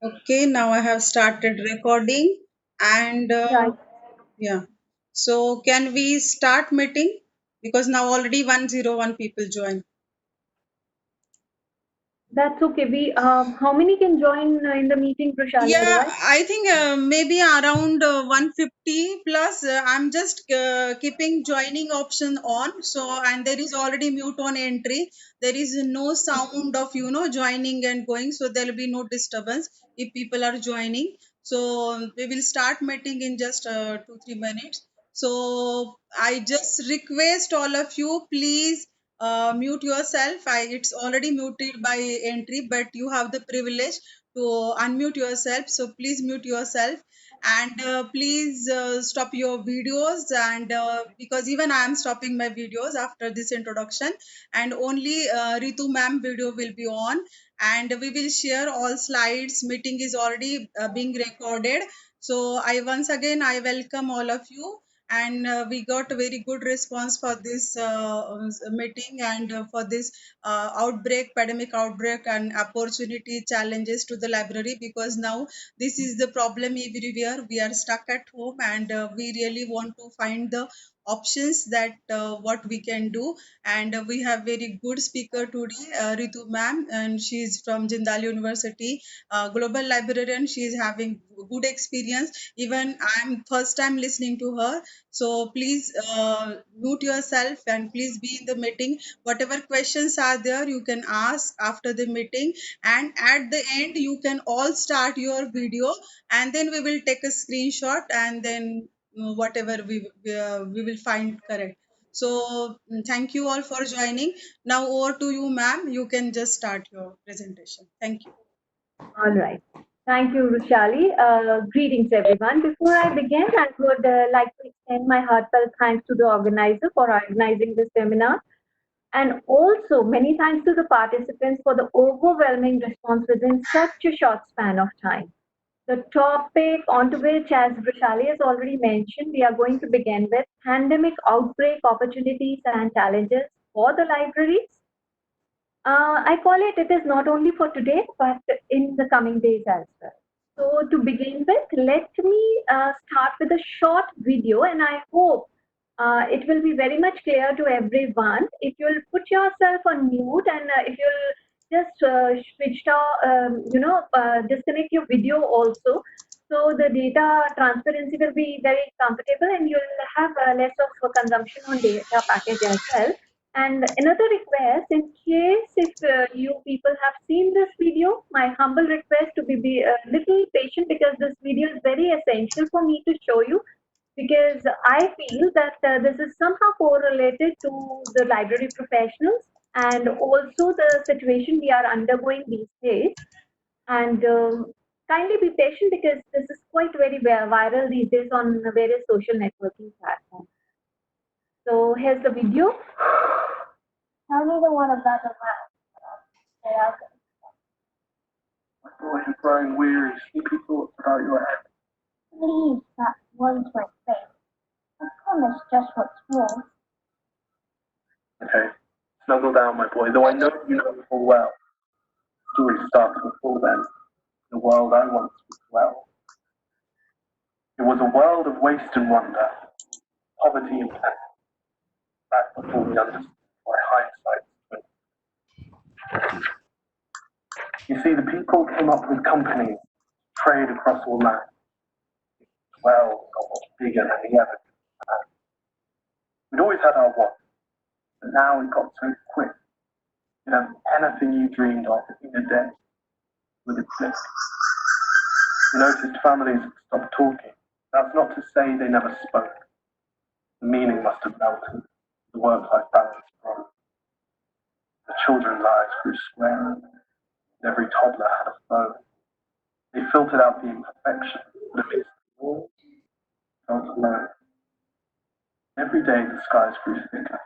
Okay, now I have started recording and Right. yeah. So can we start meeting? Because now already 101 people join. That's okay. We how many can join in the meeting, Prashali? Yeah, Otherwise, I think maybe around 150 plus. I'm just keeping joining option on. So, and there is already mute on entry. There is no sound of, joining and going. So, there will be no disturbance if people are joining. So, we will start meeting in just 2 3 minutes. So, I just request all of you, please mute yourself. It's already muted by entry, but you have the privilege to unmute yourself, so please mute yourself and please stop your videos and because even I am stopping my videos after this introduction, and only Ritu ma'am video will be on, and we will share all slides. Meeting is already being recorded. So I once again I welcome all of you, and we got a very good response for this meeting and for this outbreak, pandemic outbreak, and opportunity challenges to the library, because now this is the problem everywhere. We are stuck at home, and we really want to find the options that what we can do. And we have very good speaker today, Ritu ma'am, and she is from Jindal University, global librarian. She is having good experience. Even I'm first time listening to her. So please mute yourself and please be in the meeting. Whatever questions are there, you can ask after the meeting, and at the end you can all start your video, and then we will take a screenshot, and then whatever we will find correct. So thank you all for joining. Now over to you, ma'am. You can just start your presentation. Thank you. all right. Thank you, Rushali. Greetings, everyone. Before I begin, I would like to extend my heartfelt thanks to the organizer for organizing this seminar, and also many thanks to the participants for the overwhelming response within such a short span of time. The topic onto which, as Rushali has already mentioned, we are going to begin with pandemic outbreak opportunities and challenges for the libraries. I call it is not only for today, but in the coming days as well. So, to begin with, let me start with a short video, and I hope it will be very much clear to everyone. If you'll put yourself on mute, and if you'll just switch to, disconnect your video also, so the data transparency will be very comfortable, and you'll have less of a consumption on data package as well. And another request, in case if you people have seen this video, my humble request to be a little patient, because this video is very essential for me to show you, because I feel that this is somehow correlated to the library professionals and also the situation we are undergoing these days. And kindly be patient, because this is quite very viral these days on various social networking platforms. So here's the video. Tell me the one about the mouse. Yeah. Boy, I'm growing weary. Sleepy thoughts about your head. Please, that one's my face. I promise just what's wrong. Okay. Snuggle down, my boy, though I know you know full well. The story starts before then. The world I once was well. It was a world of waste and wonder, poverty and plenty, back before we understood why hindsight. You see, the people came up with companies, trade across all lands. Well, got much bigger than the ever. We'd always had our wants, but now it got so quick. You know, anything you dreamed of in a day with a click. We noticed families stopped talking. That's not to say they never spoke. The meaning must have melted. The work-life balance broke. The children's eyes grew square. Every toddler had a phone. They filtered out the imperfection, but amidst the all, felt alone. Every day the skies grew thicker.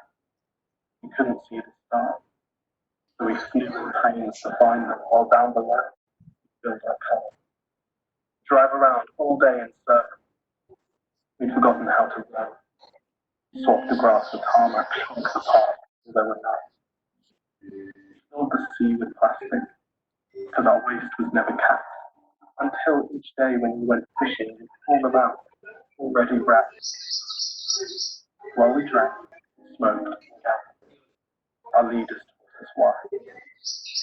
We couldn't see the stars, so we flew in trains to find them, while down below we built our cars. Drive around all day in circles. We'd forgotten how to run. Swapped the grass for tarmac, shrunk the park till there were none. Filled the sea with plastic, because our waste was never capped. until each day when you went fishing and pulled them out, already wrapped. While we drank, smoked, and gambled, our leaders taught us why.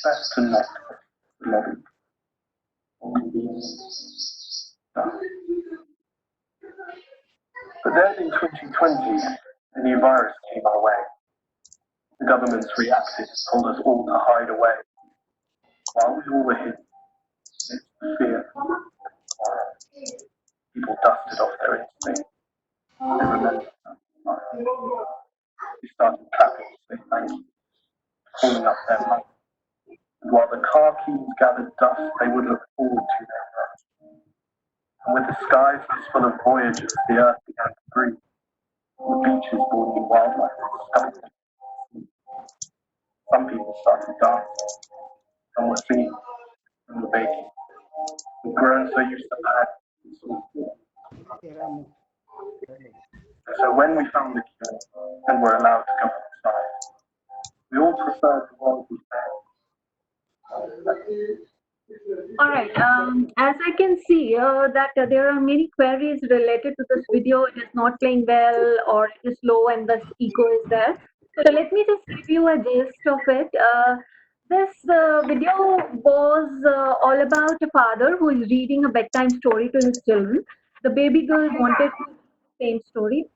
Best to not the lobby, or convenience, stuff. But then in 2020, a new virus came our way. The governments reacted and told us all to hide away. While we all were hidden, it's the fear. People dusted off their instinct. They remembered that. They started clapping to say thank you, calling up their money. And while the car keys gathered dust, they would look forward to their rest. And with the skies full of voyagers, the earth began to breathe. The beaches born in wildlife started to sleep. Some people started dancing. Some were singing. Some were baking. We'd grown so used to bad. So when we found the cure and were allowed to go outside, we all preferred the world we found. All right. As I can see that there are many queries related to this video. It is not playing well, or it is low, and the echo is there. So let me just give you a gist of it. This video was all about a father who is reading a bedtime story to his children. The baby girl wanted the same story.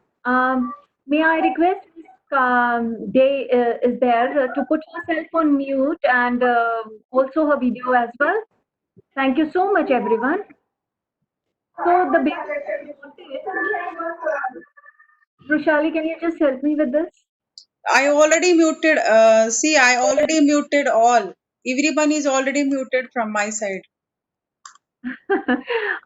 May I request Day is there to put herself on mute, and also her video as well. Thank you so much, everyone. So the baby wanted. Rushali, can you just help me with this? I already muted. See, I already muted all. Everyone is already muted from my side.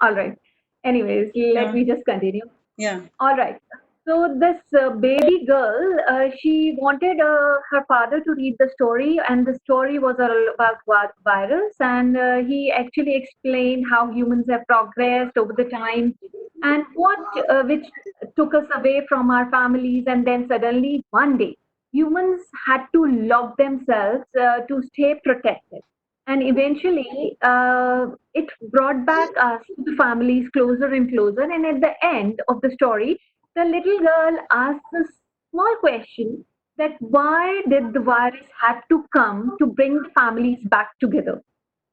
All right. Anyways, let me just continue. Yeah. All right. So this baby girl, she wanted her father to read the story, and the story was all about virus, and he actually explained how humans have progressed over the time, and what which took us away from our families, and then suddenly one day humans had to lock themselves to stay protected. And eventually, it brought back us to the families closer and closer. And at the end of the story, the little girl asked this small question, that why did the virus had to come to bring the families back together?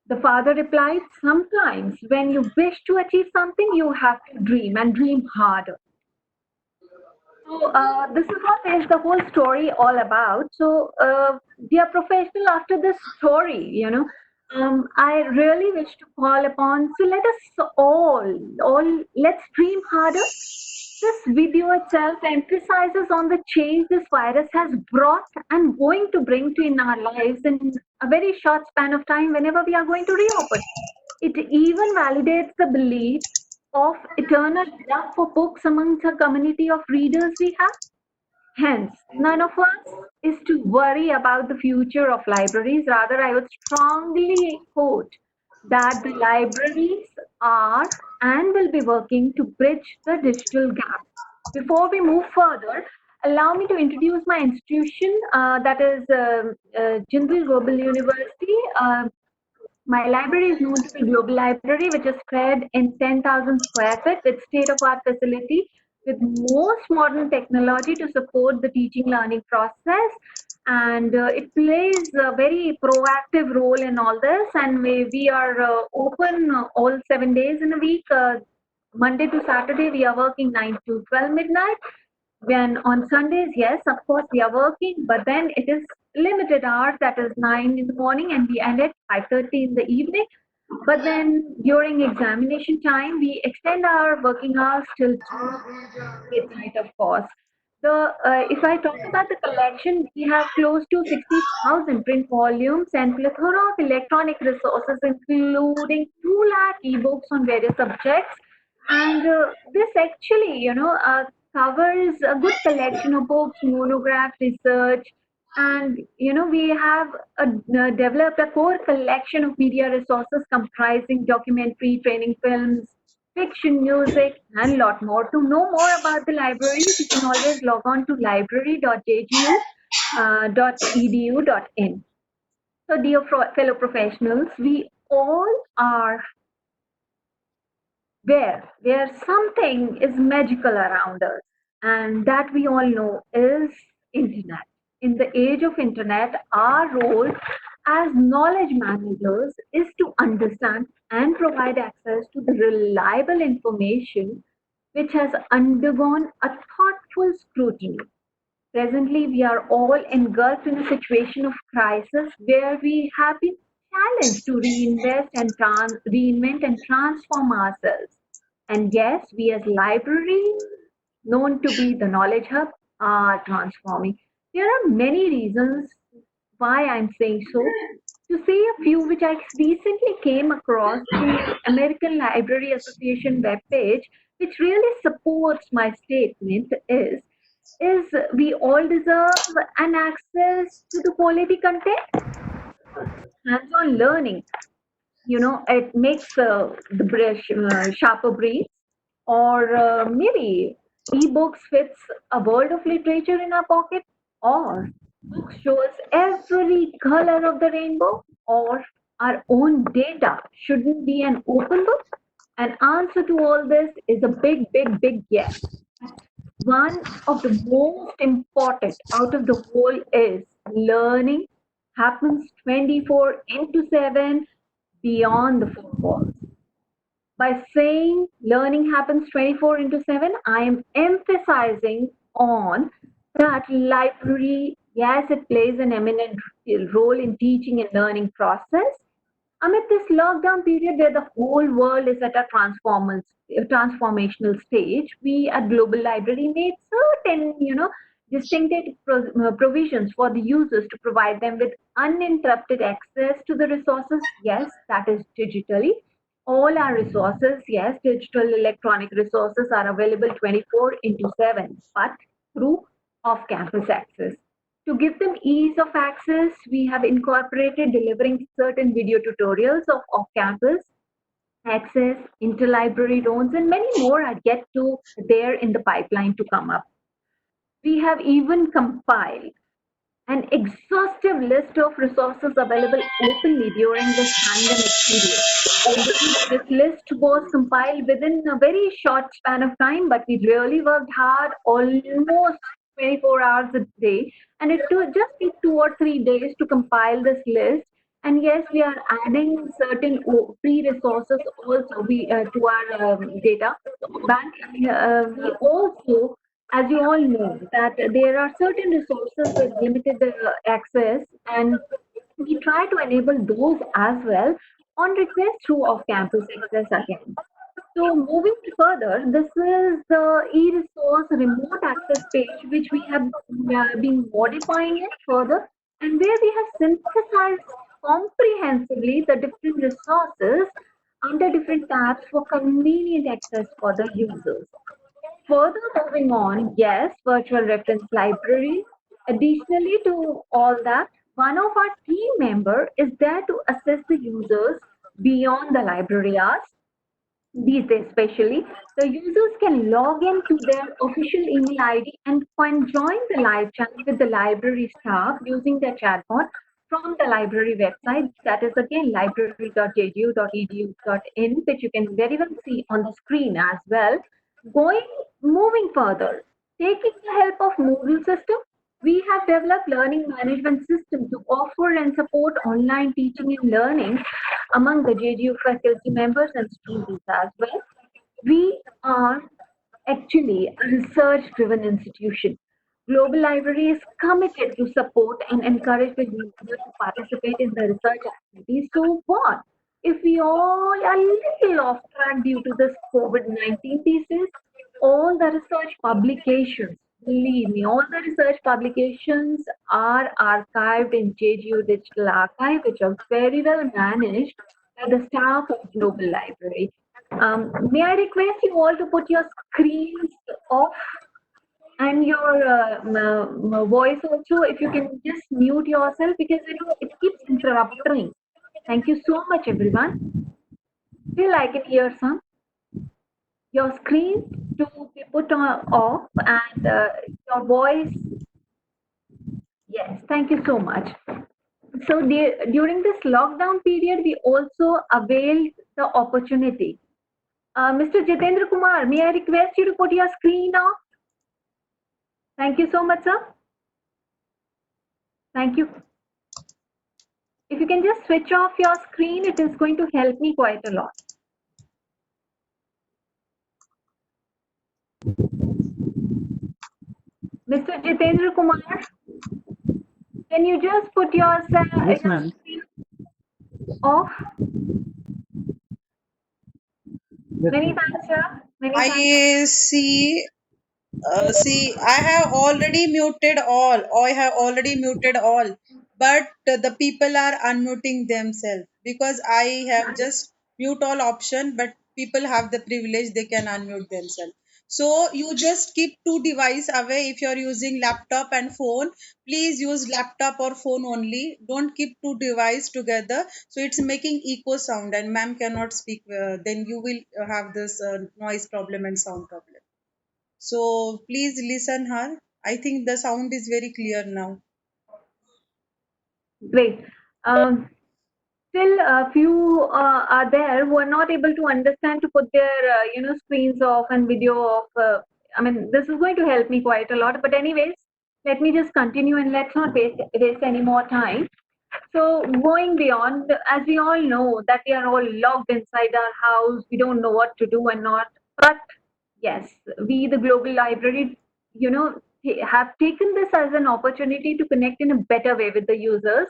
The father replied, sometimes when you wish to achieve something, you have to dream and dream harder. So this is what is the whole story all about. So dear professional, after this story, I really wish to call upon. So let us all let's dream harder. This video itself emphasizes on the change this virus has brought and going to bring to in our lives in a very short span of time whenever we are going to reopen. It even validates the belief of eternal love for books amongst a community of readers we have. Hence, none of us is to worry about the future of libraries. Rather, I would strongly quote that the libraries are and will be working to bridge the digital gap. Before we move further, allow me to introduce my institution, that is Jindal Global University. My library is known to be Global Library, which is spread in 10,000 square feet with state-of-art facility with most modern technology to support the teaching learning process. And it plays a very proactive role in all this. And we are open all 7 days in a week. Monday to Saturday, we are working 9 to 12 midnight. When on Sundays, yes, of course, we are working, but then it is limited hours, that is 9 in the morning, and we end at 5:30 in the evening. But then during examination time, we extend our working hours till 2 midnight, of course. The if I talk about the collection, we have close to 60,000 print volumes and plethora of electronic resources, including 2 lakh ebooks on various subjects. And this actually, covers a good collection of books, monographs, research, and we have developed a core collection of media resources comprising documentary, training films, fiction, music, and a lot more. To know more about the libraries, you can always log on to library.jgu.edu.in. So, dear fellow professionals, we all are where something is magical around us, and that we all know is internet. In the age of internet, our role as knowledge managers is to understand and provide access to the reliable information which has undergone a thoughtful scrutiny. Presently, we are all engulfed in a situation of crisis where we have been challenged to reinvent and transform ourselves. And yes, we as library, known to be the knowledge hub, are transforming. There are many reasons why I'm saying so. To say a few which I recently came across through American Library Association webpage, which really supports my statement is we all deserve an access to the quality content, hands-on learning. It makes the brush sharper breeze, or maybe ebooks fits a world of literature in our pocket, or books show us every color of the rainbow, or our own data shouldn't be an open book. An answer to all this is a big yes. One of the most important out of the whole is learning happens 24 into 7 beyond the four walls. By saying learning happens 24 into 7, I am emphasizing on that library, yes, it plays an eminent role in teaching and learning process. Amid this lockdown period where the whole world is at a transformational stage, we at Global Library made certain, distinctive provisions for the users to provide them with uninterrupted access to the resources. Yes, that is digitally. All our resources, yes, digital electronic resources are available 24 into 7, but through off-campus access. To give them ease of access, we have incorporated delivering certain video tutorials of off-campus access, interlibrary loans, and many more are yet to there in the pipeline to come up. We have even compiled an exhaustive list of resources available openly during this pandemic period. Indeed, this list was compiled within a very short span of time, but we really worked hard, almost 24 hours a day, and it took just took 2 or 3 days to compile this list. And yes, we are adding certain free resources also to our data bank. We also, as you all know, that there are certain resources with limited access, and we try to enable those as well on request through off-campus access again. So moving further, this is the e-resource remote access page, which we have been modifying it further, and where we have synthesized comprehensively the different resources under different tabs for convenient access for the users. Further moving on, yes, virtual reference library. Additionally to all that, one of our team member is there to assess the users beyond the library hours. These days, especially, the users can log in to their official email ID and can join the live chat with the library staff using their chatbot from the library website. That is again library.jdu.edu.in, which you can very well see on the screen as well. Moving further, taking the help of Moodle system, we have developed learning management system to offer and support online teaching and learning among the JGU faculty members and students as well. We are actually a research-driven institution. Global Library is committed to support and encourage the users to participate in the research activities. So what? If we all are a little off track due to this COVID-19 thesis, all the research publications, believe me, all the research publications are archived in JGU Digital Archive, which are very well managed by the staff of Global Library. May I request you all to put your screens off and your voice also, if you can just mute yourself, because it keeps interrupting. Thank you so much, everyone. Still, I can hear some. Your screen to be put on off, and your voice. Yes, thank you so much. So during this lockdown period, we also availed the opportunity Mr. Jitendra Kumar, may I request you to put your screen off? Thank you so much, sir. Thank you. If you can just switch off your screen, it is going to help me quite a lot. Mr. Jitendra Kumar, can you just put yourself Yes, ma'am. screen off? Yes, Many ma'am. thanks, sir. Many thanks. I see. See, I have already muted all. I have already muted all, but the people are unmuting themselves because I have just mute all option, but people have the privilege they can unmute themselves. So you just keep two device away. If you're using laptop and phone, please use laptop or phone only. Don't keep two device together. So it's making echo sound, and ma'am cannot speak. Then you will have this noise problem and sound problem. So please listen her. I think the sound is very clear now. Great. Still, a few are there who are not able to understand to put their, screens off and video off. I mean, this is going to help me quite a lot. But anyways, let me just continue and let's not waste any more time. So going beyond, as we all know that we are all locked inside our house, we don't know what to do and not. But yes, we, the Global Library, have taken this as an opportunity to connect in a better way with the users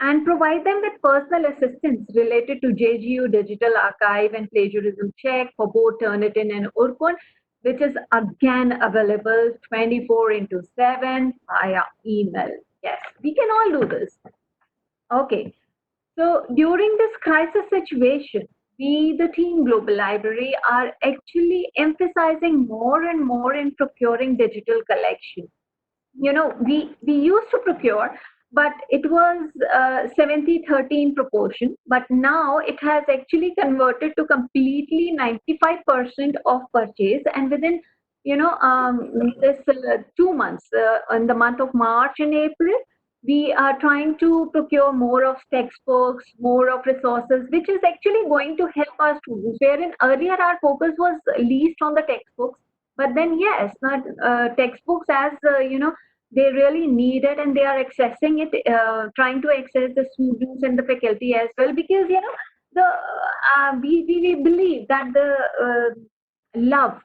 and provide them with personal assistance related to JGU Digital Archive and plagiarism check for both Turnitin and Urkun, which is again available 24 into 7 via email. Yes, we can all do this. Okay, so during this crisis situation, we, the Team Global Library, are actually emphasizing more and more in procuring digital collection. We used to procure, but it was 70-13 proportion, but now it has actually converted to completely 95% of purchase, and within this 2 months, in the month of March and April, we are trying to procure more of textbooks, more of resources, which is actually going to help our students, wherein earlier our focus was least on the textbooks, but then yes, not textbooks, as they really need it, and they are accessing it, trying to access the students and the faculty as well, because the we believe that the love,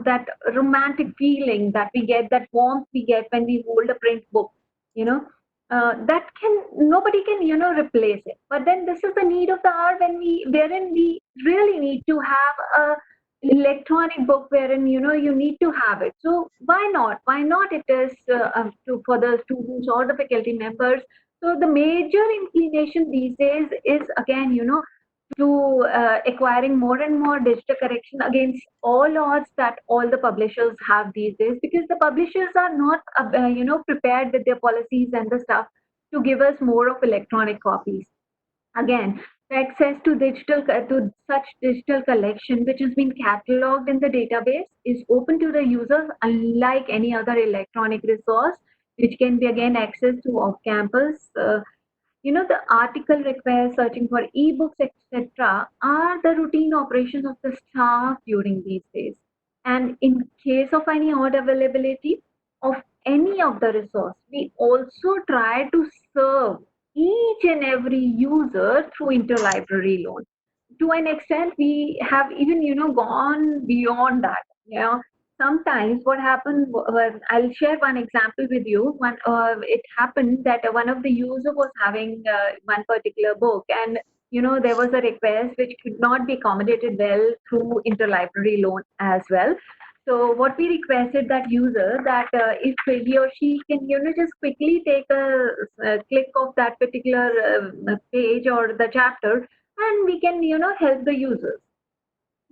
that romantic feeling that we get, that warmth we get when we hold a print book, you know that can nobody can replace it. But then this is the need of the hour, wherein we really need to have a electronic book, wherein you need to have it. So why not it is for the students or the faculty members. So the major inclination these days is again to acquiring more and more digital correction against all odds that all the publishers have these days, because the publishers are not prepared with their policies and the stuff to give us more of electronic copies. Again, the access to such digital collection which has been cataloged in the database is open to the users, unlike any other electronic resource which can be again accessed to off campus. The article requires searching for ebooks, etc., are the routine operations of the staff during these days. And in case of any odd availability of any of the resource, we also try to serve each and every user through interlibrary loan. To an extent, we have even gone beyond that. Sometimes what happened, I'll share one example with you. It happened that one of the user was having one particular book, and there was a request which could not be accommodated well through interlibrary loan as well. So what we requested that user, that if he or she can just quickly take a click of that particular page or the chapter, and we can help the users.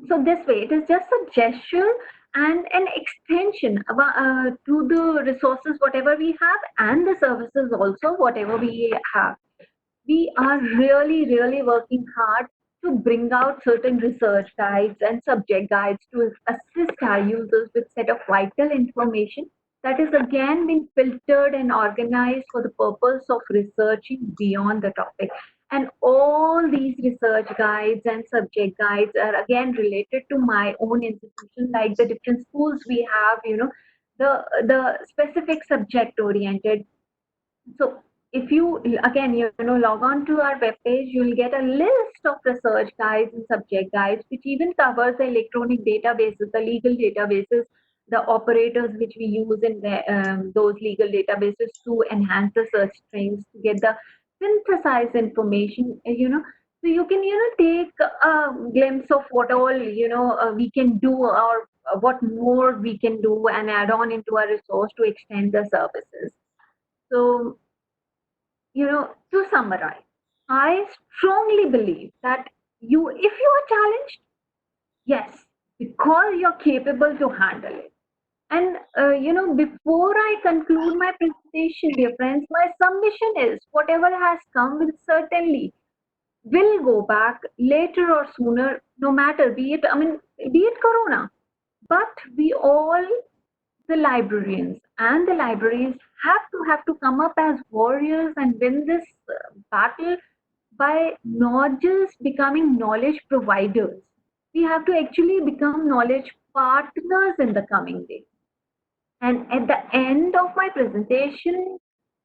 So this way, it is just a gesture and an extension to the resources whatever we have, and the services also whatever we have. We are really working hard to bring out certain research guides and subject guides to assist our users with set of vital information that is again been filtered and organized for the purpose of researching beyond the topic. And all all these research guides and subject guides are again related to my own institution, like the different schools we have, the specific subject oriented. So if you again log on to our webpage, you'll get a list of research guides and subject guides, which even covers the electronic databases, the legal databases, the operators which we use in those legal databases to enhance the search strings, to get the synthesized information. So you can take a glimpse of what all we can do, or what more we can do and add on into our resource to extend the services. So, to summarize, I strongly believe that if you are challenged, yes, because you're capable to handle it. And, before I conclude my presentation, dear friends, my submission is whatever has come will certainly will go back later or sooner, no matter be it Corona. But we all, the librarians and the libraries, have to come up as warriors and win this battle by not just becoming knowledge providers. We have to actually become knowledge partners in the coming days. And at the end of my presentation,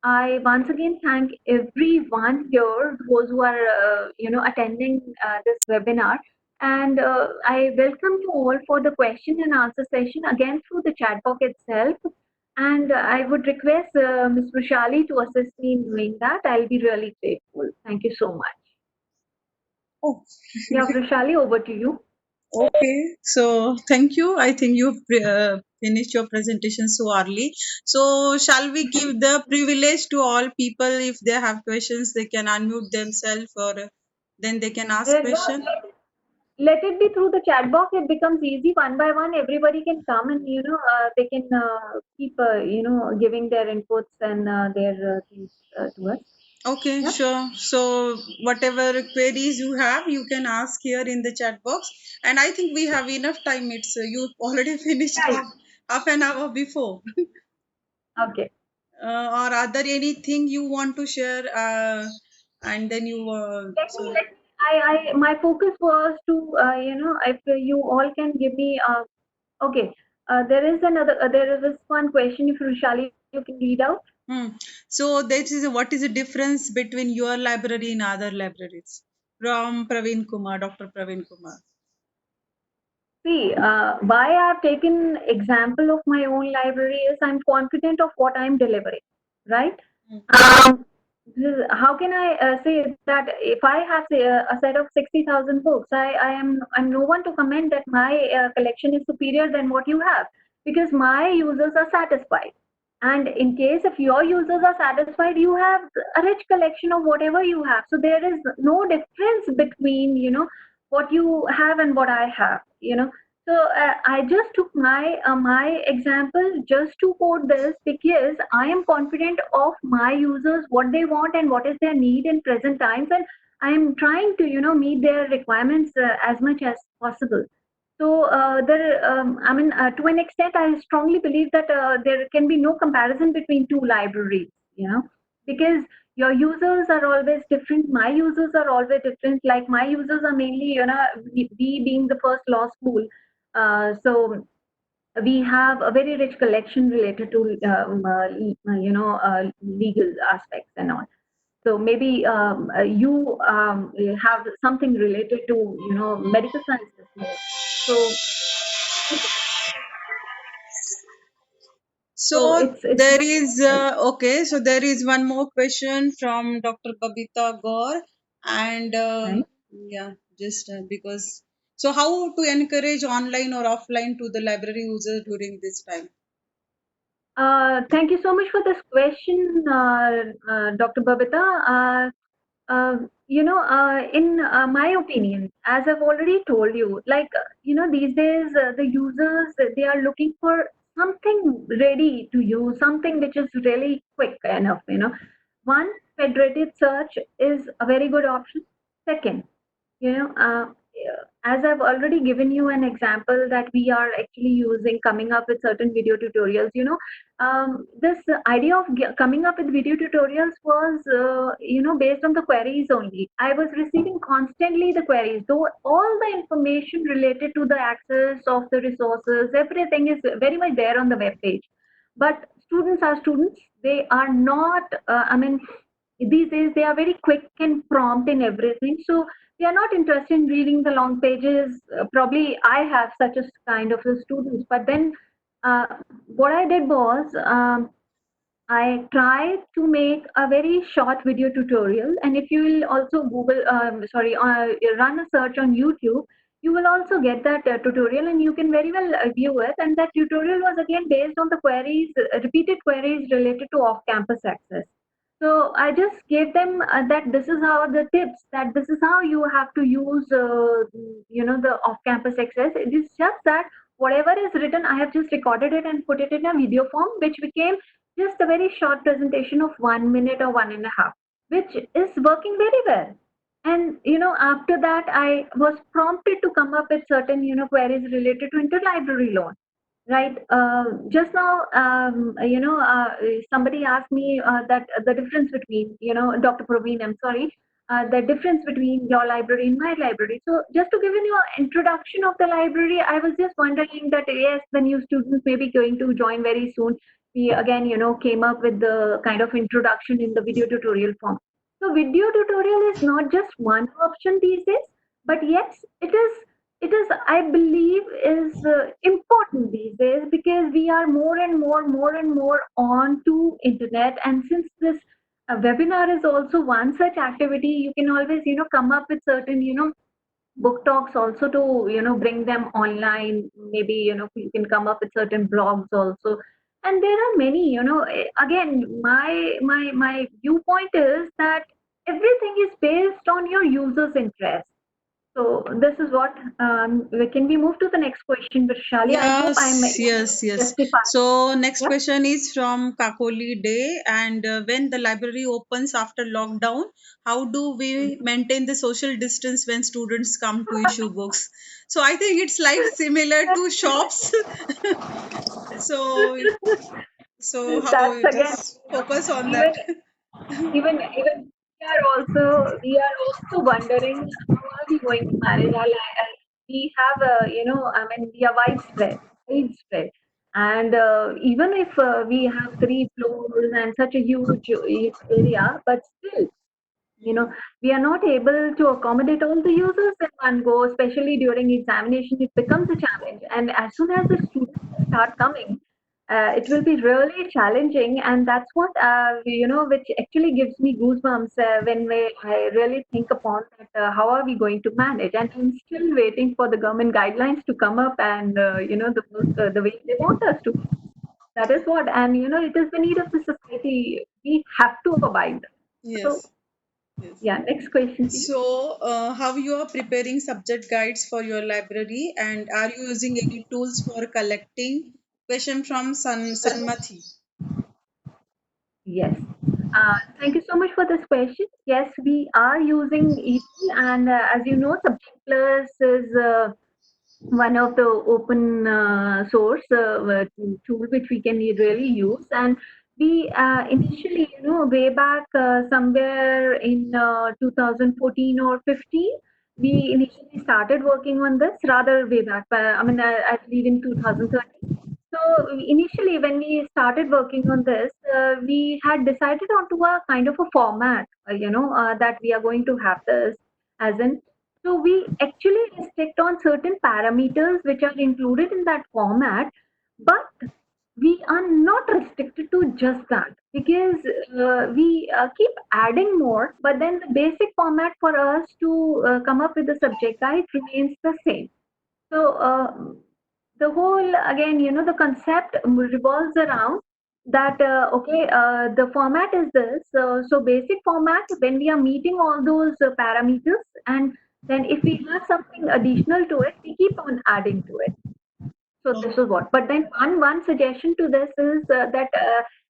I once again thank everyone here, those who are attending this webinar, and I welcome you all for the question and answer session again through the chat box itself. And I would request Ms. Rushali to assist me in doing that. I'll be really grateful. Thank you so much. Oh, Yeah, Rushali, over to you. okay. So thank you. I think you finished your presentation so early. So shall we give the privilege to all people, if they have questions, they can unmute themselves, or then they can ask No, question. let it be through the chat box. It becomes easy, one by one. Everybody can come, and they can keep giving their inputs and their things to us. Okay, Yeah. sure. So whatever queries you have, you can ask here in the chat box. And I think we have enough time. It's you already finished Right. half an hour before. Okay. Or are there anything you want to share? And then you Let me. My focus was to if you all can give me okay. There is one question. If Rushali, you can read out. So that is what is the difference between your library and other libraries? From Praveen Kumar, Dr. Praveen Kumar. See, why I've taken example of my own library is I'm confident of what I'm delivering, right? Um, how can I say that if I have say, a set of 60,000 books, I'm no one to comment that my collection is superior than what you have, because my users are satisfied. And in case if your users are satisfied, you have a rich collection of whatever you have. So there is no difference between what you have and what I have. So I just took my example just to quote this, because I am confident of my users, what they want and what is their need in present times, and I am trying to meet their requirements as much as possible. So to an extent, I strongly believe that there can be no comparison between two libraries. Because your users are always different. My users are always different. Like my users are mainly, we being the first law school, so we have a very rich collection related to legal aspects and all. So maybe you have something related to medical sciences more. So so So it's there very is okay. So there is one more question from Dr. Babita Gaur, and right. yeah, just because. So how to encourage online or offline to the library user during this time? Thank you so much for this question, Dr. Babita. In my opinion, as I've already told you, like, these days the users, they are looking for something ready to use, something which is really quick enough. One, federated search is a very good option. Second, you know, uh, as I've already given you an example that we are actually using coming up with certain video tutorials, this idea of coming up with video tutorials was, based on the queries only. I was receiving constantly the queries, though all the information related to the access of the resources, everything is very much there on the web page. But students are students. They are not, these days they are very quick and prompt in everything. So they are not interested in reading the long pages. Probably I have such a kind of a students. But then uh, what I did was I tried to make a very short video tutorial. And if you will also run a search on YouTube, you will also get that tutorial and you can very well view it. And that tutorial was again based on the queries, repeated queries related to off-campus access. So I just gave them that this is how the tips, that this is how you have to use, the off-campus access. It is just that whatever is written, I have just recorded it and put it in a video form, which became just a very short presentation of 1 minute or 1.5, which is working very well. And after that, I was prompted to come up with certain queries related to interlibrary loan. Right. Just now, somebody asked me that the difference between, Dr. Praveen, I'm sorry, the difference between your library and my library. So just to give you an introduction of the library, I was just wondering that, yes, the new students may be going to join very soon. We again, came up with the kind of introduction in the video tutorial form. So video tutorial is not just one option these days, but yes, it is I believe is important these days, because we are more and more on to internet. And since this webinar is also one such activity, you can always come up with certain book talks also to bring them online. Maybe you can come up with certain blogs also. And there are many, again, my viewpoint is that everything is based on your users interest. So this is what, can we move to the next question, Vishali? I hope I'm Yes, able yes, to yes. justify. So next Yeah. question is from Kakoli Day. And when the library opens after lockdown, how do we maintain the social distance when students come to issue books? So I think it's like similar to shops. So so how That's we again, just focus on even that. even we are also wondering how are we going to manage our life. We have we are widespread, and even if we have 3 floors and such a huge area, but still, we are not able to accommodate all the users in one go. Especially during examination, it becomes a challenge. And as soon as the students start coming, it will be really challenging. And that's what, which actually gives me goosebumps I really think upon that, how are we going to manage. And I'm still waiting for the government guidelines to come up, and the way they want us to. That is what. And it is the need of the society. We have to abide. So Yes, yes. yeah, next question, please. So, how you are preparing subject guides for your library, and are you using any tools for collecting? Question from Sanmati. Yes. Thank you so much for this question. Yes, we are using ETL, and as you know, Subject Plus is one of the open source tool which we can really use. And we initially, way back somewhere in 2014 or 15, we initially started working on this, rather way back. I believe in 2013. So initially, when we started working on this, we had decided onto a kind of a format, that we are going to have this as in. So we actually restrict on certain parameters which are included in that format, but we are not restricted to just that, because we keep adding more. But then the basic format for us to come up with the subject guide remains the same. So the whole, again, the concept revolves around that, okay, the format is this. So basic format, when we are meeting all those parameters, and then if we have something additional to it, we keep on adding to it. So this is what. But then one suggestion to this is that,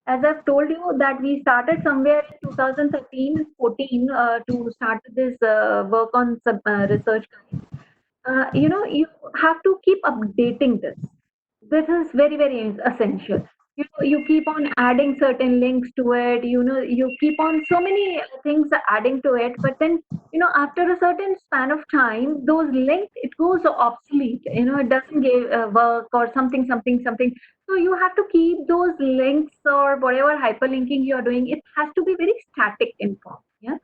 as I've told you, that we started somewhere in 2013, 14 to start this work on research guides. you have to keep updating this. This is very, very essential. You keep on adding certain links to it. You keep on so many things adding to it, but then after a certain span of time, those links it goes obsolete. It doesn't give work or something, something, something. So you have to keep those links or whatever hyperlinking you are doing. It has to be very static in form. Yeah.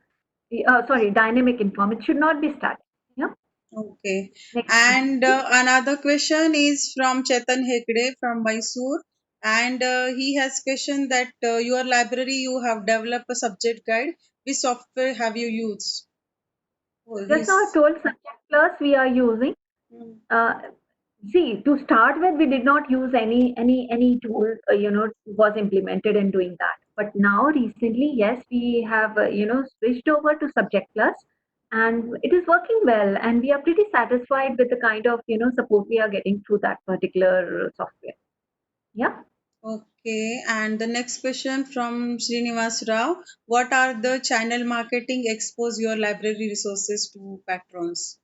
Sorry, dynamic in form. It should not be static. Yeah. Okay. Next question, And please. another question is from Chetan Hegde from Mysore. And he has questioned that your library, you have developed a subject guide. Which software have you used? Oh, Just now I he's. told Subject Plus we are using. Mm. Uh, See, to start with, we did not use any tool, was implemented in doing that. But now, recently, yes, we have, switched over to Subject Plus, and it is working well. And we are pretty satisfied with the kind of, support we are getting through that particular software. Yeah. Okay. And the next question from Srinivas Rao. What are the channel marketing expose your library resources to patrons?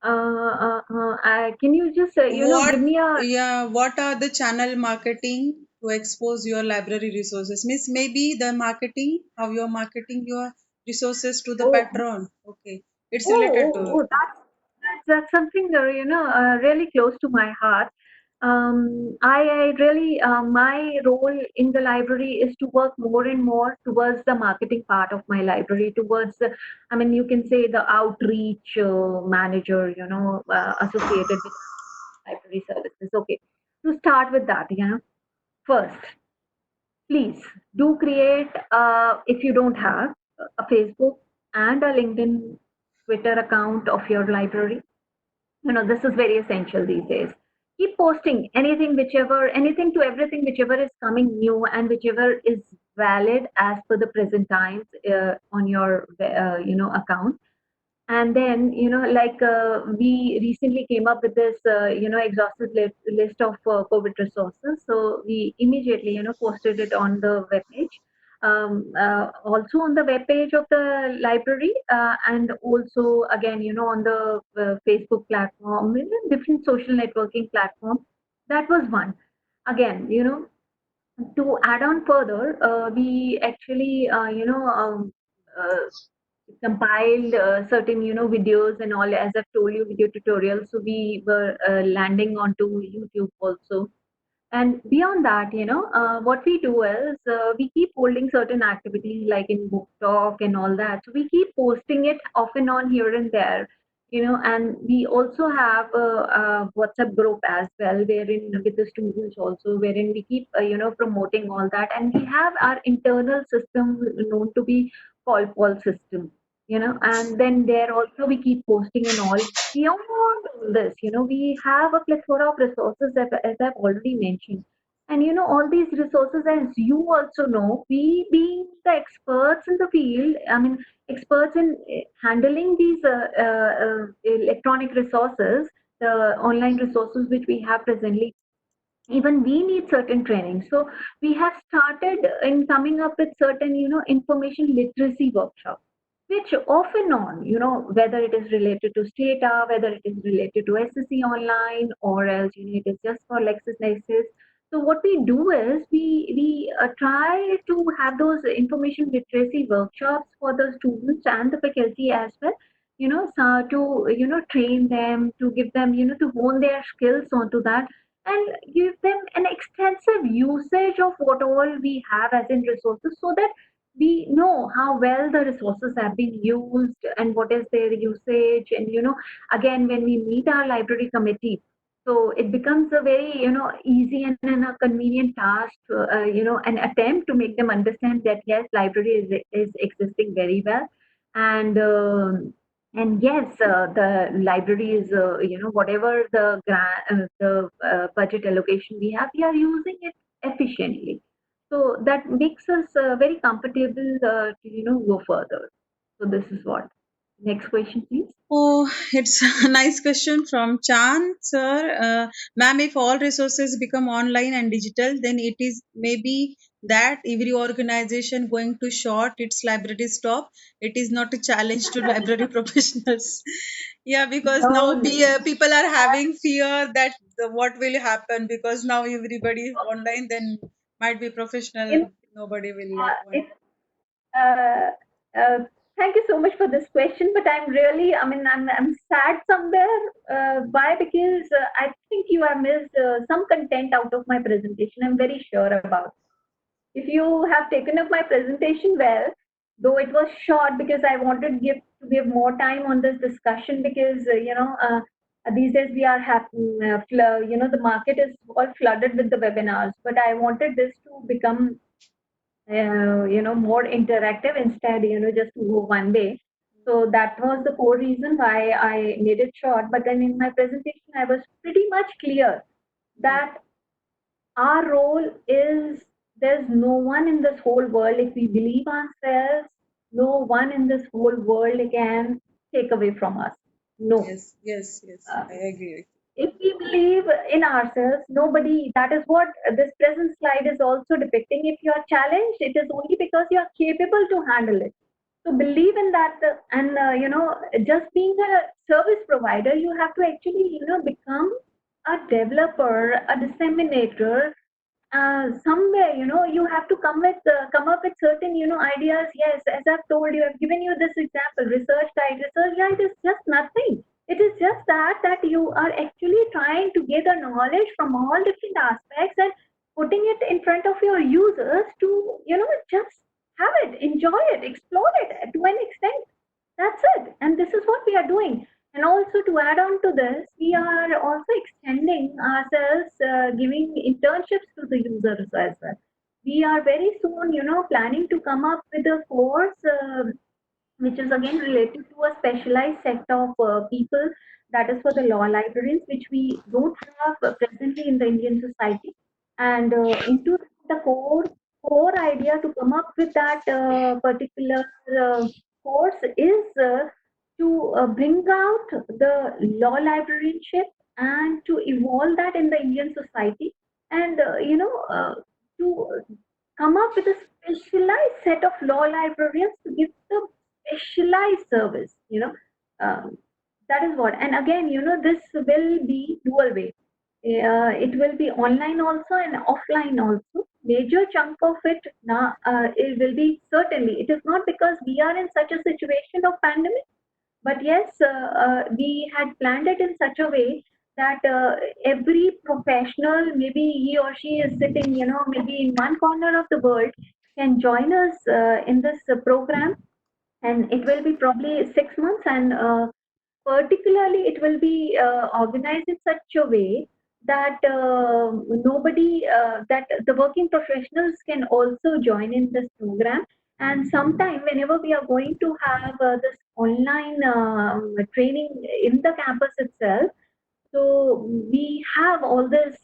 Can you just, What, give me a yeah, what are the channel marketing to expose your library resources? Means maybe the marketing, how you're marketing your resources to the oh, patron. Okay, it's related to it. that's something really close to my heart. I really my role in the library is to work more and more towards the marketing part of my library, towards I mean you can say the outreach manager, associated with library services. Okay, to start with that, first, please do create if you don't have a Facebook and a LinkedIn, Twitter account of your library. This is very essential these days. Keep posting anything to everything, whichever is coming new and whichever is valid as per the present times on your account. And then like we recently came up with this exhaustive list of COVID resources, so we immediately posted it on the web page, also on the web page of the library, and also again on the Facebook platform, different social networking platform. That was one. Again, to add on further, we actually compiled certain videos and all, as I've told you, video tutorials. So we were landing onto YouTube also. And beyond that, what we do is we keep holding certain activities like in book talk and all that. So we keep posting it off and on here and there, and we also have a WhatsApp group as well, wherein with the students also, wherein we keep, promoting all that. And we have our internal system known to be Pol system, and then there also we keep posting and all. Beyond all this, we have a plethora of resources, as I've already mentioned. And all these resources, as you also know, we being the experts in the field, I mean, experts in handling these electronic resources, the online resources which we have presently, even we need certain training. So we have started in coming up with certain information literacy workshops, which off and on, whether it is related to Stata, whether it is related to SSC online, or else it is just for LexisNexis. So what we do is we try to have those information literacy workshops for the students and the faculty as well, so to train them, to give them to hone their skills onto that, and give them an extensive usage of what all we have as in resources, so that we know how well the resources have been used and what is their usage. And again, when we meet our library committee, so it becomes a very easy and a convenient task, an attempt to make them understand that yes, library is existing very well. And yes, the library is, whatever the budget allocation we have, we are using it efficiently. So that makes us very comfortable to, go further. So this is what. Next question, please. Oh, it's a nice question from Chan, sir. Ma'am, if all resources become online and digital, then it is maybe that every organization going to short its library stop. It is not a challenge to library professionals. Yeah, because No, now no. people are having fear that what will happen, because now everybody is online, then might be professional. In, Nobody will want. it, uh, uh, thank you so much for this question, but I'm really, I mean, I'm sad somewhere. Why? Because I think you have missed some content out of my presentation. I'm very sure about. If you have taken up my presentation well, though it was short because I wanted to give more time on this discussion because these days we are the market is all flooded with the webinars, but I wanted this to become more interactive instead, just to go one way. So that was the core reason why I made it short. But then in my presentation, I was pretty much clear that our role is there's no one in this whole world, if we believe ourselves, no one in this whole world can take away from us. No. Yes, yes, yes. Uh, I agree. if we believe in ourselves, nobody, that is what this present slide is also depicting. If you are challenged, it is only because you are capable to handle it. So believe in that, and just being a service provider, you have to actually, become a developer, a disseminator, somewhere, you have to come up with certain, ideas. Yes, as I've told you, I've given you this example, research guide. Research guide is just nothing. It is just that you are actually trying to gather knowledge from all different aspects and putting it in front of your users to, just have it, enjoy it, explore it to an extent. That's it. And this is what we are doing. And also to add on to this, we are also extending ourselves, giving internships to the users as well. We are very soon, planning to come up with a course which is again related to a specialized set of people, that is for the law librarians, which we don't have presently in the Indian society. And into the core idea to come up with that particular course is to bring out the law librarianship and to evolve that in the Indian society, and to come up with a specialized set of law librarians to give the specialized service. That is what. And again, this will be dual way. It will be online also and offline also. Major chunk of it now, it will be certainly. It is not because we are in such a situation of pandemic, but yes, we had planned it in such a way that every professional, maybe he or she is sitting, maybe in one corner of the world, can join us in this program, and it will be probably 6 months, and particularly it will be organized in such a way that that the working professionals can also join in this program. And sometime whenever we are going to have this online training in the campus itself, so we have all this,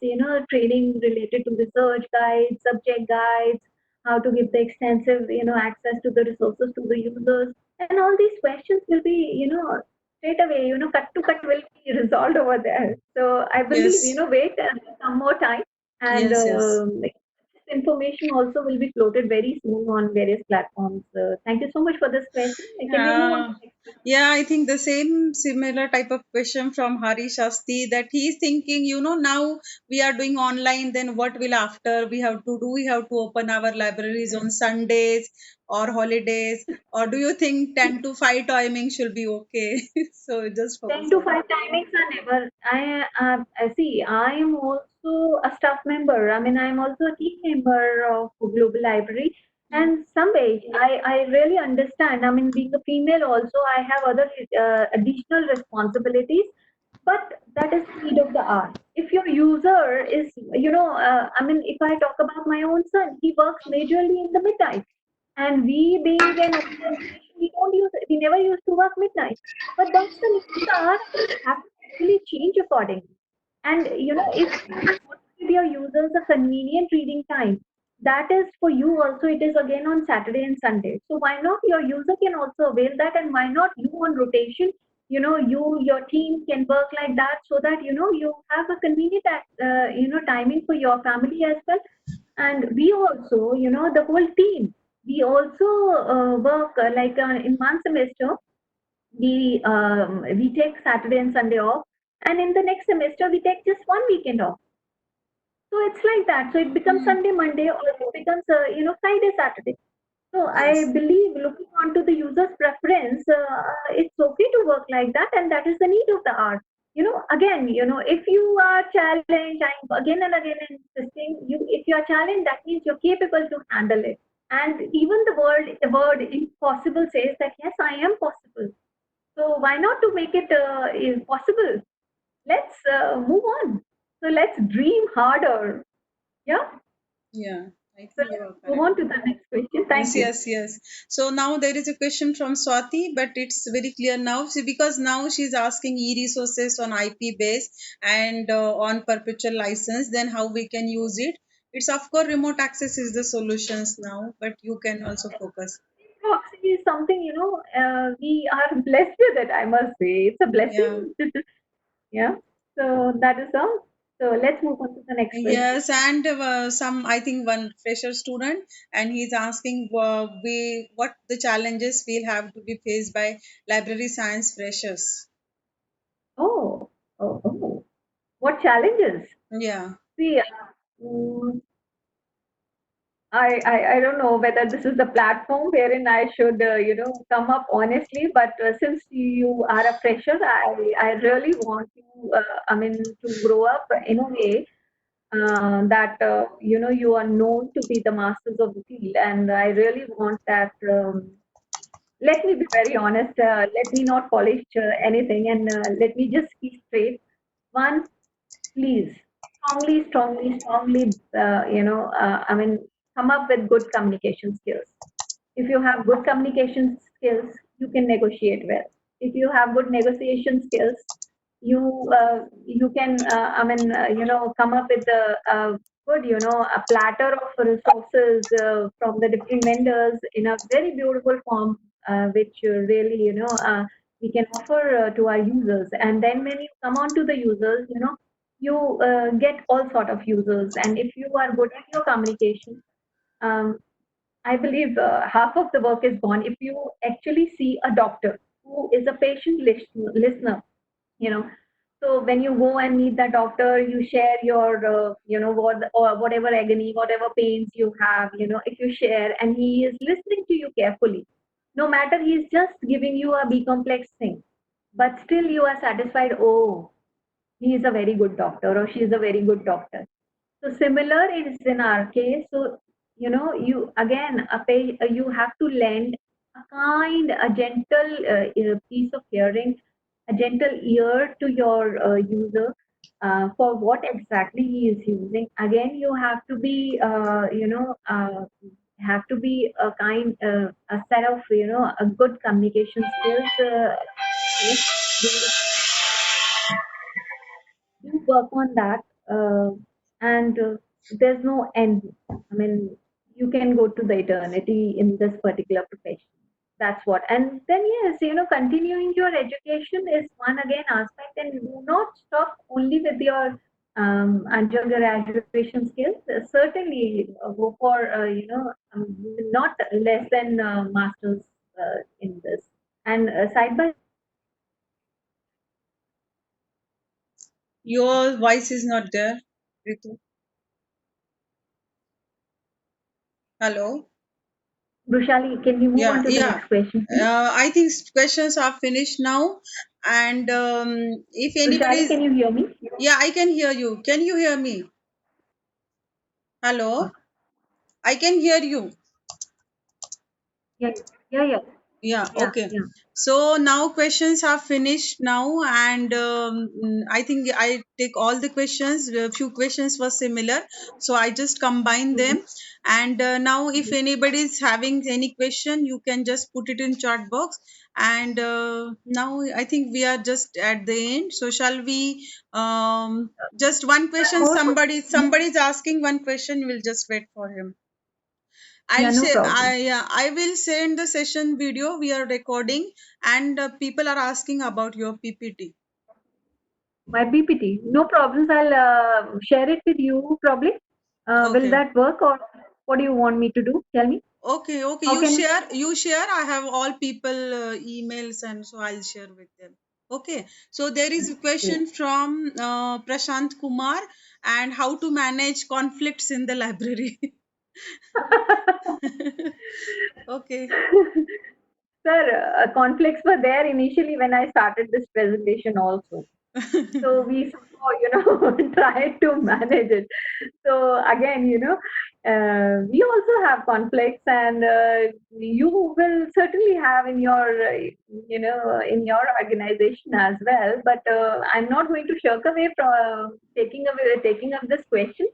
training related to research guides, subject guides, how to give the extensive, access to the resources to the users, and all these questions will be, straight away, cut to cut will be resolved over there. So I believe, Yes, wait some more time, and yes, yes. this information also will be floated very soon on various platforms. Thank you so much for this question. Can we move on to Uh, the next question? yeah, I think the same similar type of question from Hari Shasti, that he's thinking, now we are doing online, then what will after we have to do? We have to open our libraries on Sundays or holidays, or do you think 10 to 5 timing should be okay? So just 10 focus to on. 5 timings are never. I see. I am also a staff member. I mean, I'm also a team member of Global Library. And some way, I really understand. I mean, being a female, also, I have other additional responsibilities. But that is need of the hour. If your user is, I mean, if I talk about my own son, he works majorly in the midnight, and we being an organization, we never used to work midnight. But that's the need of the hour, and we have to actually change accordingly. And if you want to give your users a convenient reading time, that is for you also. It is again on Saturday and Sunday. So why not your user can also avail that, and why not you on rotation? Your team can work like that, so that you have a convenient timing for your family as well. And we also, the whole team, we also work like in one semester, we take Saturday and Sunday off, and in the next semester we take just one weekend off. So it's like that. So it becomes Sunday, Monday, or it becomes Friday, Saturday. So I Yes. believe looking onto the user's preference, it's okay to work like that, and that is the need of the hour. Again, if you are challenged, I'm again and again insisting, if you are challenged, that means you're capable to handle it. And even the word impossible says that yes, I am possible. So why not to make it possible? Let's move on. So let's dream harder. Yeah. Yeah, I So think you are let's move correct. on to the next question. Yes, Thank you. yes, yes. So now there is a question from Swati, but it's very clear now. See, because now she's asking e-resources on IP base and on perpetual license, then how we can use it. It's of course remote access is the solutions now, but you can also focus. Proxy is something, we are blessed with it, I must say. It's a Yeah. blessing. Yeah. So that is all. So let's move on to the next question. Yes, and some I think one fresher student, and he's asking we what the challenges we'll have to be faced by library science freshers. Oh, oh. What challenges? Yeah. See, mm, I don't know whether this is the platform wherein I should, come up honestly, but since you are a fresher, I really want you, to grow up in a way that you are known to be the masters of the field, and I really want that. Let me be very honest. Let me not polish anything, and let me just be straight. One, please, strongly, come up with good communication skills. If you have good communication skills, you can negotiate well. If you have good negotiation skills, you can come up with a good a platter of resources from the different vendors in a very beautiful form, which really we can offer to our users. And then when you come on to the users, you get all sort of users. And if you are good at your communication, um, I believe half of the work is gone. If you actually see a doctor who is a patient listener, you know, so when you go and meet the doctor, you share your, what or whatever agony, whatever pains you have, if you share, and he is listening to you carefully, no matter he's just giving you a B complex thing, but still you are satisfied. Oh, he is a very good doctor, or she is a very good doctor. So similar is in our case. So you again you have to lend a kind, a gentle piece of hearing, a gentle ear to your user for what exactly he is using. Again, you have to be have to be a kind a set of a good communication skills. Do do work on that, and there's no end. I mean, you can go to the eternity in this particular profession. That's what. And then yes, continuing your education is one again aspect, and do not stop only with your undergraduation skills. Certainly go for not less than masters in this. And side by Your voice is not there, Ritu. Hello. Brushali, can we move Yeah, on to the yeah. next question, please? I think questions are finished now. And if anybody Brushali, is, can you hear me? yeah, I can hear you. Can you hear me? Hello. I can hear you. Yeah, yeah, yeah, Yeah, yeah, okay. yeah. So now questions are finished now, and I think I take all the questions. A few questions were similar, so I just combine Mhm, them. And now, if mhm. anybody is having any question, you can just put it in chat box. And now I think we are just at the end. So shall we? Just one One question. more question. Somebody is asking one question. We'll just wait for him. Yeah, I'll no say problem. I will send the session video we are recording, and people are asking about your PPT. My PPT, no problems. I'll share it with you probably. Will Okay. that work, or what do you want me to do? Tell me. Okay, okay. How can You share. I have all people emails, and so I'll share with them. Okay. So there is a we? question from Prashant Kumar, and how to manage conflicts in the library. Okay. Sir, conflicts were there initially when I started this presentation also. So we somehow, tried to manage it. So again, we also have conflicts, and you will certainly have in your, in your organization as well. But I'm not going to shirk away from taking up this question.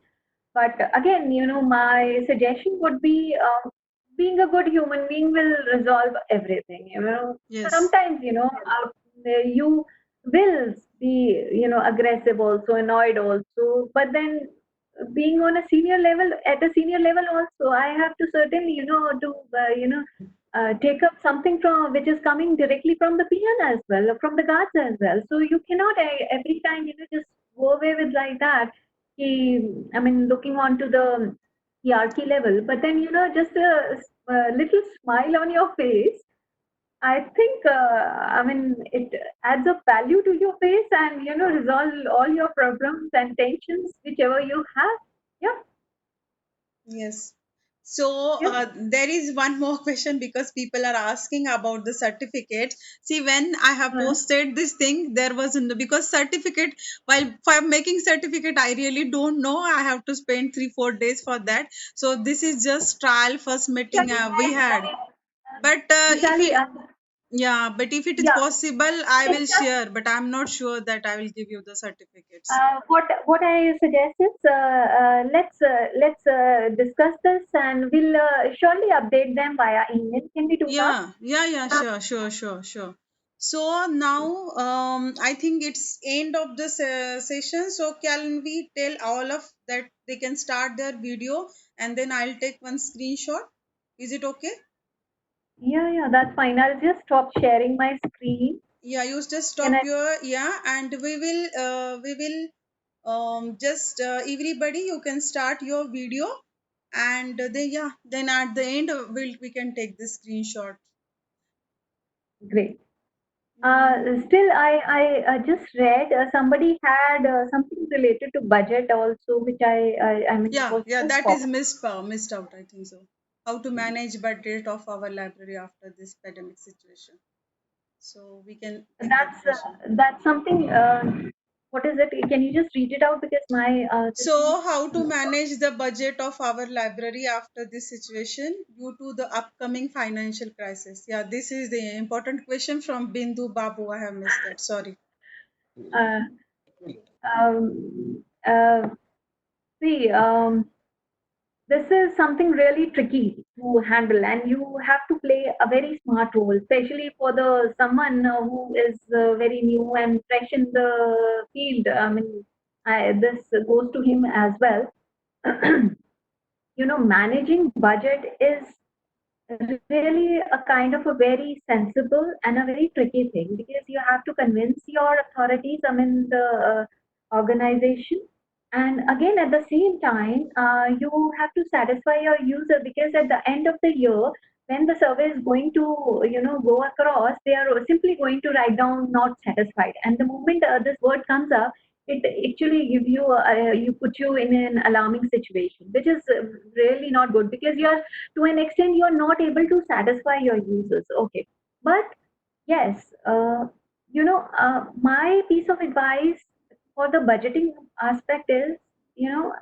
But again, my suggestion would be being a good human being will resolve everything. Yes. Sometimes, you will be, aggressive also, annoyed also, but then being on a senior level, at a senior level also, I have to certainly, take up something from which is coming directly from the PN as well, or from the guards as well. So you cannot every time, just go away with like that I mean, looking on to the hierarchy level, but then, just a little smile on your face, I think, I mean, it adds up value to your face and, resolve all your problems and tensions, whichever you have. Yeah, Yes. So yeah, there is one more question because people are asking about the certificate. See, when I have uh, posted this thing, there was in the because certificate, while for making certificate, I really don't know. I have to spend 3 4 days for that. So this is just trial first meeting Vishali, we had. But if Vishali, it, yeah, but if it is yeah, possible, I will discuss. share. But I'm not sure that I will give you the certificates. What I suggest is let's discuss this and we'll surely update them via email. Can we do that? Yeah, sure, sure. So now, I think it's end of the session. So can we tell all of that they can start their video and then I'll take one screenshot? Is it okay? Yeah, that's fine. I'll just stop sharing my screen. Yeah, you just Can stop I? your and we will just everybody you can start your video and then at the end we can take the screenshot. Great. Mm. Still, I just read somebody had something related to budget also, which I mean was Yeah, just that is popping. missed out, I think so. How to manage budget of our library after this pandemic situation. So we can take that question. That's something. What is it? Can you just read it out because my this thing. So how to manage the budget of our library after this situation due to the upcoming financial crisis? Yeah, this is the important question from Bindu Babu. I have missed that. Sorry. Uh, um, uh, See, this is something really tricky to handle, and you have to play a very smart role, especially for the someone who is very new and fresh in the field. I mean, this goes to him as well. Managing budget is really a kind of a very sensible and a very tricky thing because you have to convince your authorities, I mean the organization, and again at the same time you have to satisfy your user because at the end of the year when the survey is going to go across, they are simply going to write down not satisfied, and the moment this word comes up, it actually give you you put you in an alarming situation, which is really not good because you are to an extent you're not able to satisfy your users. Okay, but yes, my piece of advice for the budgeting aspect is, you know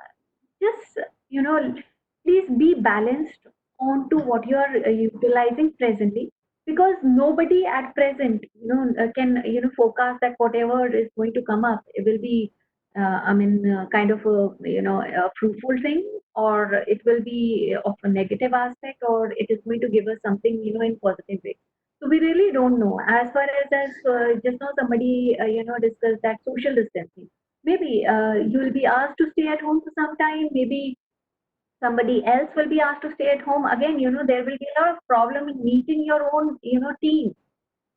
just please be balanced on to what you are utilizing presently, because nobody at present can forecast that whatever is going to come up, it will be kind of a a fruitful thing, or it will be of a negative aspect, or it is going to give us something in positive way. So we really don't know. As far as just now somebody discussed that social distancing, maybe you will be asked to stay at home for some time, maybe somebody else will be asked to stay at home. Again, there will be a lot of problem in meeting your own team.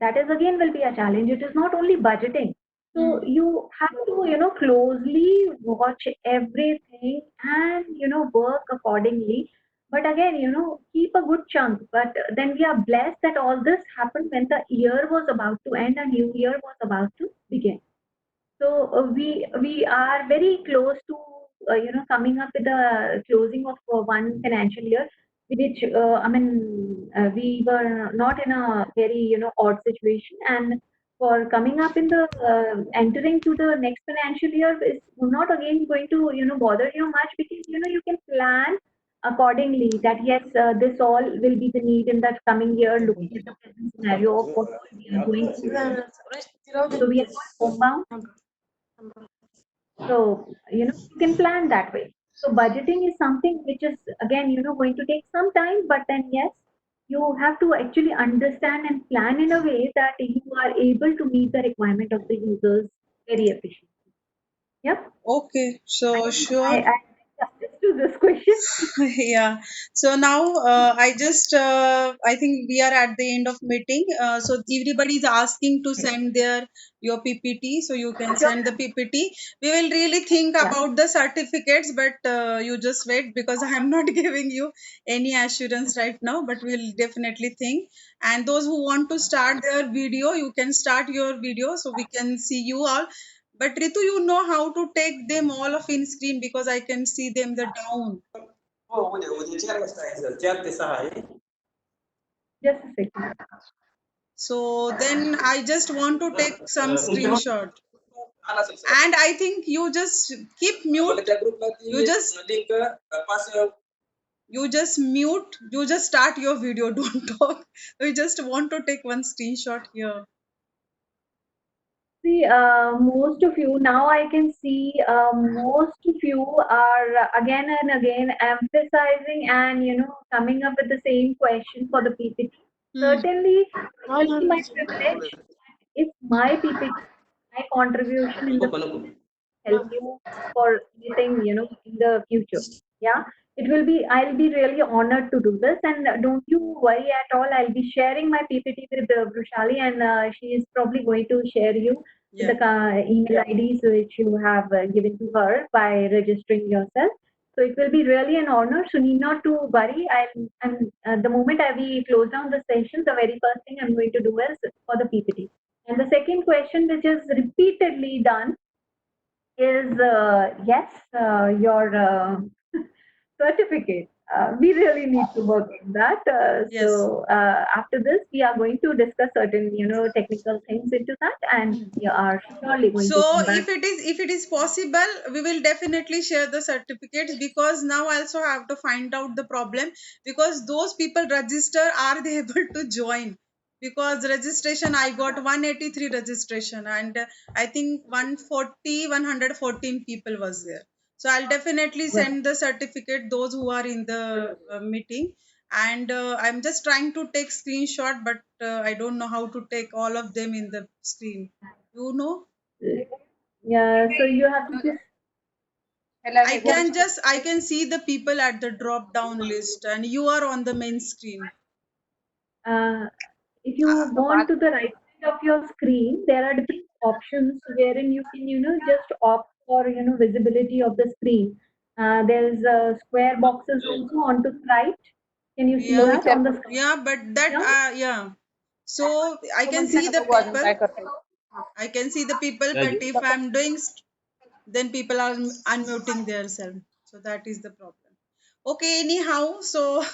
That is again will be a challenge. It is not only budgeting. So Hmm. you have to closely watch everything and work accordingly. But again, keep a good chunk. But then we are blessed that all this happened when the year was about to end, a new year was about to begin. So we are very close to coming up with the closing of one financial year, which we were not in a very odd situation, and for coming up in the entering to the next financial year is not again going to bother you much, because you can plan accordingly that yes, this all will be the need in that coming year, looking at the present scenario of what all we are going through. So we are not homebound. So, you can plan that way. So budgeting is something which is again, going to take some time, but then yes, you have to actually understand and plan in a way that you are able to meet the requirement of the users very efficiently. Yep. Okay, I so think sure. I justice to this question. Yeah. So now I think we are at the end of meeting. So everybody is asking to send their your PPT, so you can Sure. send the PPT. We will really think Yeah. about the certificates, but you just wait, because I am not giving you any assurance right now, but we'll definitely think. And those who want to start their video, you can start your video so we can see you all. But Ritu, you know how to take them all of in screen, because I can see them the down. Just a second. So then I just want to take some screenshot. And I think you just keep mute. You just mute. You just start your video. Don't talk. We just want to take one screenshot here. See, most of you now I can see most of you are again and again emphasizing and coming up with the same question for the PPT. Hmm. Certainly, it will be my privilege if my PPT, my contribution in the help you for anything in the future. Yeah, it will be. I'll be really honored to do this, and don't you worry at all. I'll be sharing my PPT with Brushali, and she is probably going to share you with Yeah. the email IDs which you have given to her by registering yourself. So it will be really an honor. So need not to worry. I'm the moment we close down the session, the very first thing I'm going to do is for the PPT. And the second question, which is repeatedly done, is yes, your certificate. We really need to work on that. Yes. So after this, we are going to discuss certain, technical things into that, and Hmm. we are surely going to So come back. if it is possible, we will definitely share the certificates, because now I also have to find out the problem, because those people register, are they able to join? Because registration, I got 183 registration, and I think 114 people was there. So I'll definitely Well, send the certificate those who are in the meeting. And I'm just trying to take screenshot, but I don't know how to take all of them in the screen. You know? yeah, so you have to just I can see the people at the drop down list, and you are on the main screen. uh, if you go on to the right side of your screen, there are different options wherein you can, just opt for, visibility of the screen. There's square boxes also onto the right. Can you see Yeah, that on the screen? yeah, but that Yeah. yeah. So I can see the people. I can see the people, but if I'm doing, then people are unmuting themselves. So that is the problem. Okay, anyhow, so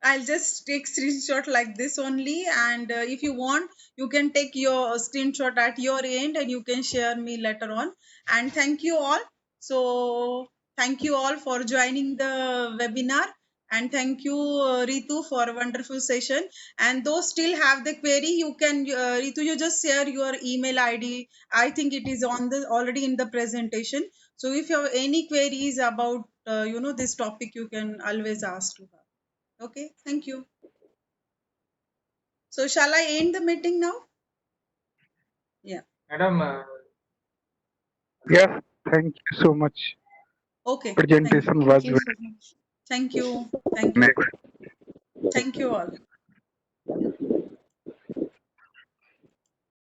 I'll just take screenshot like this only, and if you want, you can take your screenshot at your end, and you can share me later on. And thank you all. So thank you all for joining the webinar, and thank you Ritu for a wonderful session. And those still have the query, you can Ritu, you just share your email ID. I think it is on the already in the presentation. So if you have any queries about this topic, you can always ask to her. Okay, thank you. So shall I end the meeting now? Yeah. Madam, Yes, thank you so much. Okay. Presentation was Thank you. Thank you. Thank you. very Thank you all.